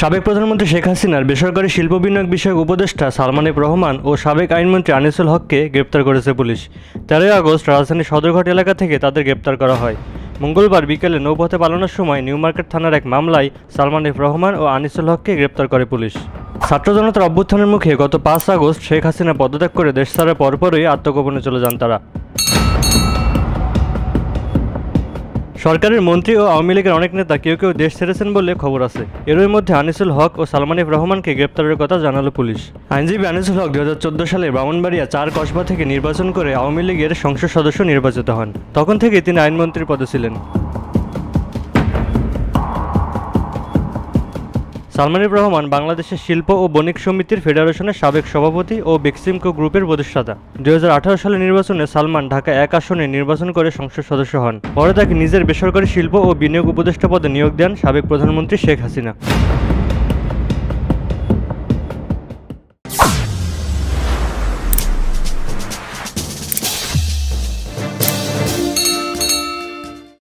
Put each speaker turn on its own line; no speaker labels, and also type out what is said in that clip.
সাবেক প্রধানমন্ত্রী শেখ হাসিনার বেসরকারি শিল্প বিনিয়োগ বিষয়ক উপদেষ্টা সালমান এফ রহমান ও সাবেক আইনমন্ত্রী আনিসুল হককে গ্রেপ্তার করেছে পুলিশ। 13 আগস্ট রাজধানীর সদরঘাট এলাকা থেকে তাদের গ্রেপ্তার করা হয়। মঙ্গলবার বিকেলে নৌপথে পালানোর সময় নিউ মার্কেট থানার এক মামলায় সালমান এফ রহমান ও আনিসুল হককে গ্রেপ্তার করে পুলিশ। ছাত্র জনতার অভ্যুত্থানের মুখে গত 5 আগস্ট শেখ হাসিনা পদত্যাগ করে দেশ ছাড়ার পরপরই আত্মগোপনে চলে যান তারা। সরকারের মন্ত্রী ও আওয়ামী লীগের অনেক নেতা কেউ কেউ দেশ ছেড়েছেন বলে খবর আছে। এরই মধ্যে আনিসুল হক ও সালমান এফ রহমানকে গ্রেপ্তারের কথা জানালো পুলিশ। আইনজীবী আনিসুল হক 2014 সালে ব্রাহ্মণবাড়িয়া 4 কসবা থেকে নির্বাচন করে আওয়ামী লীগের সংসদ সদস্য নির্বাচিত হন। তখন থেকেই তিনি আইনমন্ত্রীর পদে ছিলেন। সালমান এফ রহমান বাংলাদেশের শিল্প ও বণিক সমিতির ফেডারেশনের সাবেক সভাপতি ও বেক্সিমকো গ্রুপের প্রতিষ্ঠাতা। 2018 সালের নির্বাচনে সালমান ঢাকা 1 আসনে নির্বাচন করে সংসদ সদস্য হন। পরে তাকে নিজের বেসরকারি শিল্প ও বিনিয়োগ উপদেষ্টা পদে নিয়োগ দেন সাবেক প্রধানমন্ত্রী শেখ হাসিনা।